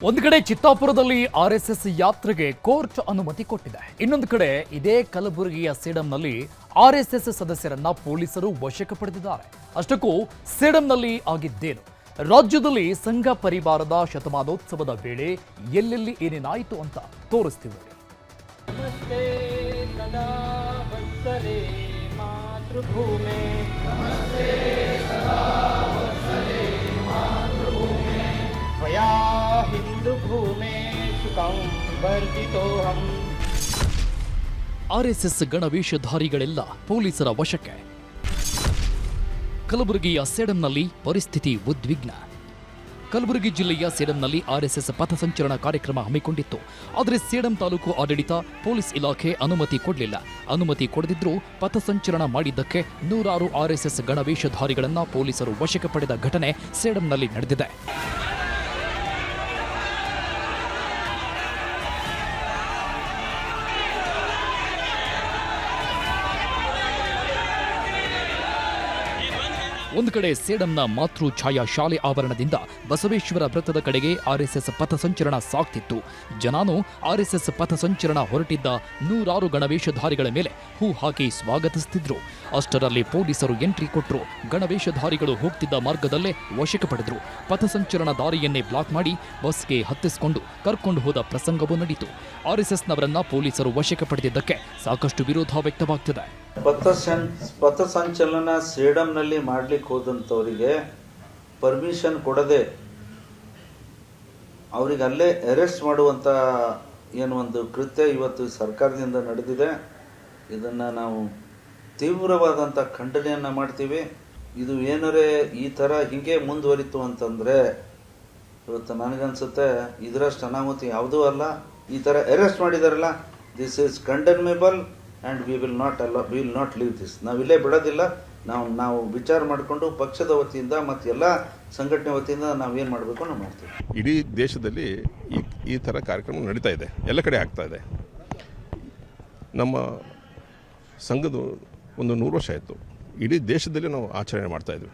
ಒಂದು ಕಡೆ ಚಿತ್ತಾಪುರದಲ್ಲಿ ಆರ್ಎಸ್ಎಸ್ ಯಾತ್ರೆಗೆ ಕೋರ್ಟ್ ಅನುಮತಿ ಕೊಟ್ಟಿದೆ. ಇನ್ನೊಂದು ಕಡೆ ಇದೇ ಕಲಬುರಗಿಯ ಸೇಡಂನಲ್ಲಿ ಆರ್ಎಸ್ಎಸ್ ಸದಸ್ಯರನ್ನ ಪೊಲೀಸರು ವಶಕ್ಕೆ ಪಡೆದಿದ್ದಾರೆ. ಅಷ್ಟಕ್ಕೂ ಸೇಡಂನಲ್ಲಿ ಆಗಿದ್ದೇನು? ರಾಜ್ಯದಲ್ಲಿ ಸಂಘ ಪರಿವಾರದ ಶತಮಾನೋತ್ಸವದ ವೇಳೆ ಎಲ್ಲೆಲ್ಲಿ ಏನೇನಾಯಿತು ಅಂತ ತೋರಿಸ್ತೀವಿ. ನಮಸ್ತೆ ಸದಾ ವತ್ಸಲೆ ಮಾತೃಭೂಮೆ, ನಮಸ್ತೆ ಸದಾ ವತ್ಸಲೆ ಮಾತೃಭೂಮೆ, ತ್ವಯಾ ಹಿಂದೂ ಭೂಮೆ ಸುಖಂ ವರ್ಧಿತೋಹಂ. ಆರ್ಎಸ್ಎಸ್ ಗಣವೇಷಧಾರಿಗಳೆಲ್ಲ ಪೊಲೀಸರ ವಶಕ್ಕೆ. ಕಲಬುರಗಿಯ ಸೇಡಂನಲ್ಲಿ ಪರಿಸ್ಥಿತಿ ಉದ್ವಿಗ್ನ. ಕಲಬುರಗಿ ಜಿಲ್ಲೆಯ ಸೇಡಂನಲ್ಲಿ ಆರ್ಎಸ್ಎಸ್ ಪಥಸಂಚಲನ ಕಾರ್ಯಕ್ರಮ ಹಮ್ಮಿಕೊಂಡಿತ್ತು. ಆದರೆ ಸೇಡಂ ತಾಲೂಕು ಆಡಳಿತ ಪೊಲೀಸ್ ಇಲಾಖೆ ಅನುಮತಿ ಕೊಡಲಿಲ್ಲ. ಅನುಮತಿ ಕೊಡದಿದ್ರೂ ಪಥಸಂಚಲನ ಮಾಡಿದ್ದಕ್ಕೆ ನೂರಾರು ಆರ್ಎಸ್ಎಸ್ ಗಣವೇಷಧಾರಿಗಳನ್ನ ಪೊಲೀಸರು ವಶಕ್ಕೆ ಪಡೆದ ಘಟನೆ ಸೇಡಂನಲ್ಲಿ ನಡೆದಿದೆ. ಒಂದು ಕಡೆ ಸೇಡಂನ ಮಾತೃ ಛಾಯಾ ಶಾಲೆ ಆವರಣದಿಂದ ಬಸವೇಶ್ವರ ವೃತ್ತದ ಕಡೆಗೆ ಆರ್ಎಸ್ಎಸ್ ಪಥಸಂಚಲನ ಸಾಗ್ತಿತ್ತು. ಜನಾನು ಆರ್ಎಸ್ಎಸ್ ಪಥಸಂಚಲನ ಹೊರಟಿದ್ದ ನೂರಾರು ಗಣವೇಷಧಾರಿಗಳ ಮೇಲೆ ಹೂ ಹಾಕಿ ಸ್ವಾಗತಿಸುತ್ತಿದ್ರು. ಅಷ್ಟರಲ್ಲಿ ಪೊಲೀಸರು ಎಂಟ್ರಿ ಕೊಟ್ಟರು. ಗಣವೇಷಧಾರಿಗಳು ಹೋಗ್ತಿದ್ದ ಮಾರ್ಗದಲ್ಲೇ ವಶಕ್ಕೆ ಪಡೆದ್ರು. ಪಥಸಂಚಲನ ದಾರಿಯನ್ನೇ ಬ್ಲಾಕ್ ಮಾಡಿ ಬಸ್ಗೆ ಹತ್ತಿಸಿಕೊಂಡು ಕರ್ಕೊಂಡು ಹೋದ ಪ್ರಸಂಗವೂ ನಡೆಯಿತು. ಆರ್ಎಸ್ಎಸ್ನವರನ್ನ ಪೊಲೀಸರು ವಶಕ್ಕೆ ಪಡೆದಿದ್ದಕ್ಕೆ ಸಾಕಷ್ಟು ವಿರೋಧ ವ್ಯಕ್ತವಾಗ್ತಿದೆ. ಪಥಸಂಚಲನ ಸೇಡಂನಲ್ಲಿ ಮಾಡ್ಲಿಕ್ಕೆ ಹೋದಂಥವರಿಗೆ ಪರ್ಮಿಷನ್ ಕೊಡದೆ ಅವರಿಗೆ ಅಲ್ಲೇ ಅರೆಸ್ಟ್ ಮಾಡುವಂಥ ಏನು ಒಂದು ಕೃತ್ಯ ಇವತ್ತು ಸರ್ಕಾರದಿಂದ ನಡೆದಿದೆ. ಇದನ್ನು ನಾವು ತೀವ್ರವಾದಂಥ ಖಂಡನೆಯನ್ನು ಮಾಡ್ತೀವಿ. ಇದು ಏನಾರೇ ಈ ಥರ ಹೀಗೆ ಮುಂದುವರಿತು ಅಂತಂದರೆ ಇವತ್ತು ನನಗನ್ಸುತ್ತೆ ಇದರಷ್ಟು ಅನಾಹುತಿ ಯಾವುದೂ ಅಲ್ಲ. ಈ ಥರ ಅರೆಸ್ಟ್ ಮಾಡಿದಾರಲ್ಲ, this is condemnable and we will not leave this. ನಾವಿಲ್ಲೇ ಬಿಡೋದಿಲ್ಲ. ನಾವು ವಿಚಾರ ಮಾಡಿಕೊಂಡು ಪಕ್ಷದ ವತಿಯಿಂದ ಮತ್ತು ಎಲ್ಲ ಸಂಘಟನೆ ವತಿಯಿಂದ ನಾವೇನು ಮಾಡಬೇಕು ನಾವು ಮಾಡ್ತೀವಿ. ಇಡೀ ದೇಶದಲ್ಲಿ ಈ ಥರ ಕಾರ್ಯಕ್ರಮ ನಡೀತಾ ಇದೆ, ಎಲ್ಲ ಕಡೆ ಆಗ್ತಾ ಇದೆ. ನಮ್ಮ ಸಂಘದ ಒಂದು 100 ವರ್ಷ ಆಯಿತು. ಇಡೀ ದೇಶದಲ್ಲಿ ನಾವು ಆಚರಣೆ ಮಾಡ್ತಾಯಿದ್ವಿ.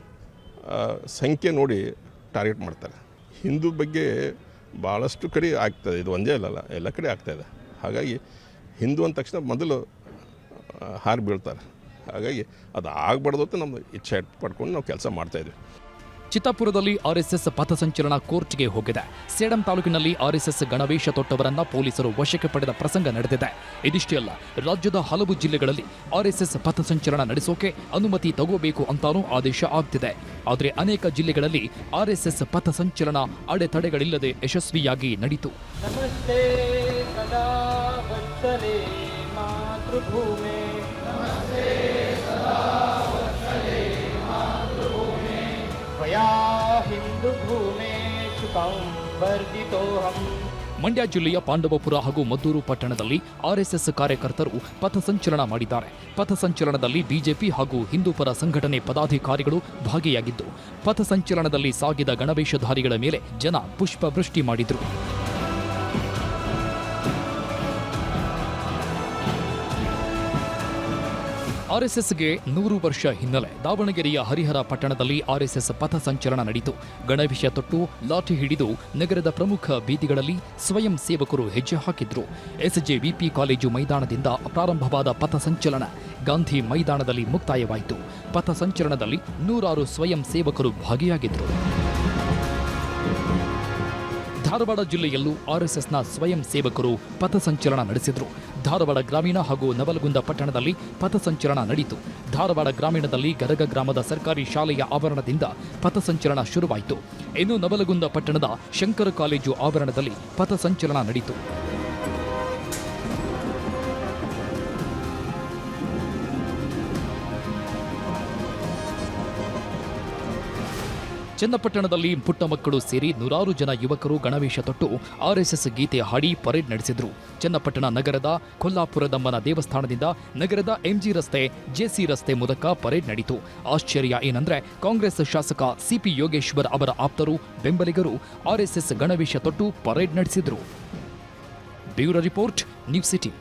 ಸಂಖ್ಯೆ ನೋಡಿ ಟಾರ್ಗೆಟ್ ಮಾಡ್ತಾರೆ. ಹಿಂದೂ ಬಗ್ಗೆ ಭಾಳಷ್ಟು ಕಡೆ ಆಗ್ತಾಯಿದೆ. ಇದು ಒಂದೇ ಅಲ್ಲಲ್ಲ, ಎಲ್ಲ ಕಡೆ ಆಗ್ತಾಯಿದೆ. ಹಾಗಾಗಿ ಹಿಂದೂ ಅಂದ ತಕ್ಷಣ ಮೊದಲು ಹಾರು ಬೀಳ್ತಾರೆ. ಹಾಗಾಗಿ ಅದು ಆಗಬಾರ್ದು ಅಂತ ನಮ್ಮದು ಇಚ್ಛೆ ಪಡ್ಕೊಂಡು ನಾವು ಕೆಲಸ ಮಾಡ್ತಾಯಿದ್ವಿ. ಚಿತ್ತಾಪುರದಲ್ಲಿ ಆರ್ಎಸ್ಎಸ್ ಪಥಸಂಚಲನ ಕೋರ್ಟ್ಗೆ ಹೋಗಿದೆ. ಸೇಡಂ ತಾಲೂಕಿನಲ್ಲಿ ಆರ್ಎಸ್ಎಸ್ ಗಣವೇಷ ತೊಟ್ಟವರನ್ನ ಪೊಲೀಸರು ವಶಕ್ಕೆ ಪಡೆದ ಪ್ರಸಂಗ ನಡೆದಿದೆ. ಇದಿಷ್ಟೇ ಅಲ್ಲ, ರಾಜ್ಯದ ಹಲವು ಜಿಲ್ಲೆಗಳಲ್ಲಿ ಆರ್ಎಸ್ಎಸ್ ಪಥಸಂಚಲನ ನಡೆಸೋಕೆ ಅನುಮತಿ ತಗೋಬೇಕು ಅಂತಾನೂ ಆದೇಶ ಆಗ್ತಿದೆ. ಆದರೆ ಅನೇಕ ಜಿಲ್ಲೆಗಳಲ್ಲಿ ಆರ್ಎಸ್ಎಸ್ ಪಥಸಂಚಲನ ಅಡೆತಡೆಗಳಿಲ್ಲದೆ ಯಶಸ್ವಿಯಾಗಿ ನಡೆಯಿತು. ನಮಸ್ತೆ ಸದಾ ವತ್ಸಲೆ ಮಾತೃಭೂಮೆ, ನಮಸ್ತೆ ಸದಾ ವತ್ಸಲೆ ಮಾತೃಭೂಮೆ, ತ್ವಯಾ ಹಿಂದೂ ಭೂಮೆ ಸುಖಂ ವರ್ಧಿತೋಹಂ. ಮಂಡ್ಯ ಜಿಲ್ಲೆಯ ಪಾಂಡವಪುರ ಹಾಗೂ ಮದ್ದೂರು ಪಟ್ಟಣದಲ್ಲಿ ಆರ್ಎಸ್ಎಸ್ ಕಾರ್ಯಕರ್ತರು ಪಥಸಂಚಲನ ಮಾಡಿದ್ದಾರೆ. ಪಥಸಂಚಲನದಲ್ಲಿ ಬಿಜೆಪಿ ಹಾಗೂ ಹಿಂದೂಪರ ಸಂಘಟನೆ ಪದಾಧಿಕಾರಿಗಳು ಭಾಗಿಯಾಗಿದ್ದು, ಪಥಸಂಚಲನದಲ್ಲಿ ಸಾಗಿದ ಗಣವೇಷಧಾರಿಗಳ ಮೇಲೆ ಜನ ಪುಷ್ಪವೃಷ್ಟಿ ಮಾಡಿದ್ರು. ಆರ್ಎಸ್ಎಸ್ಗೆ 100 ವರ್ಷ ಹಿನ್ನೆಲೆ. ದಾವಣಗೆರೆಯ ಹರಿಹರ ಪಟ್ಟಣದಲ್ಲಿ ಆರ್ಎಸ್ಎಸ್ ಪಥಸಂಚಲನ ನಡೆಯಿತು. ಗಣವೇಷ ತೊಟ್ಟು ಲಾಠಿ ಹಿಡಿದು ನಗರದ ಪ್ರಮುಖ ಬೀದಿಗಳಲ್ಲಿ ಸ್ವಯಂ ಸೇವಕರು ಹೆಜ್ಜೆ ಹಾಕಿದ್ರು. ಎಸ್ಜೆವಿಪಿ ಕಾಲೇಜು ಮೈದಾನದಿಂದ ಪ್ರಾರಂಭವಾದ ಪಥಸಂಚಲನ ಗಾಂಧಿ ಮೈದಾನದಲ್ಲಿ ಮುಕ್ತಾಯವಾಯಿತು. ಪಥಸಂಚಲನದಲ್ಲಿ ನೂರಾರು ಸ್ವಯಂ ಸೇವಕರು ಭಾಗಿಯಾಗಿದ್ದರು. ಧಾರವಾಡ ಜಿಲ್ಲೆಯಲ್ಲೂ ಆರ್ಎಸ್ಎಸ್ನ ಸ್ವಯಂ ಸೇವಕರು ಪಥಸಂಚಲನ ನಡೆಸಿದರು. ಧಾರವಾಡ ಗ್ರಾಮೀಣ ಹಾಗೂ ನವಲಗುಂದ ಪಟ್ಟಣದಲ್ಲಿ ಪಥಸಂಚಲನ ನಡೆಯಿತು. ಧಾರವಾಡ ಗ್ರಾಮೀಣದಲ್ಲಿ ಗದಗ ಗ್ರಾಮದ ಸರ್ಕಾರಿ ಶಾಲೆಯ ಆವರಣದಿಂದ ಪಥಸಂಚಲನ ಶುರುವಾಯಿತು. ಇನ್ನು ನವಲಗುಂದ ಪಟ್ಟಣದ ಶಂಕರ ಕಾಲೇಜು ಆವರಣದಲ್ಲಿ ಪಥಸಂಚಲನ ನಡೆಯಿತು. ಚನ್ನಪಟ್ಟಣದಲ್ಲಿ ಪುಟ್ಟ ಮಕ್ಕಳು ಸೇರಿ ನೂರಾರು ಜನ ಯುವಕರು ಗಣವೇಷ ತೊಟ್ಟು ಆರ್ಎಸ್ಎಸ್ ಗೀತೆ ಹಾಡಿ ಪರೇಡ್ ನಡೆಸಿದರು. ಚನ್ನಪಟ್ಟಣ ನಗರದ ಕೊಲ್ಲಾಪುರದಮ್ಮನ ದೇವಸ್ಥಾನದಿಂದ ನಗರದ ಎಂಜಿ ರಸ್ತೆ, ಜೆಸಿ ರಸ್ತೆ ಮೂಲಕ ಪರೇಡ್ ನಡೆಯಿತು. ಆಶ್ಚರ್ಯ ಏನಂದ್ರೆ, ಕಾಂಗ್ರೆಸ್ ಶಾಸಕ ಸಿಪಿ ಯೋಗೇಶ್ವರ್ ಅವರ ಆಪ್ತರು, ಬೆಂಬಲಿಗರು ಆರ್ಎಸ್ಎಸ್ ಗಣವೇಷ ತೊಟ್ಟು ಪರೇಡ್ ನಡೆಸಿದರು. Bureau report, news city.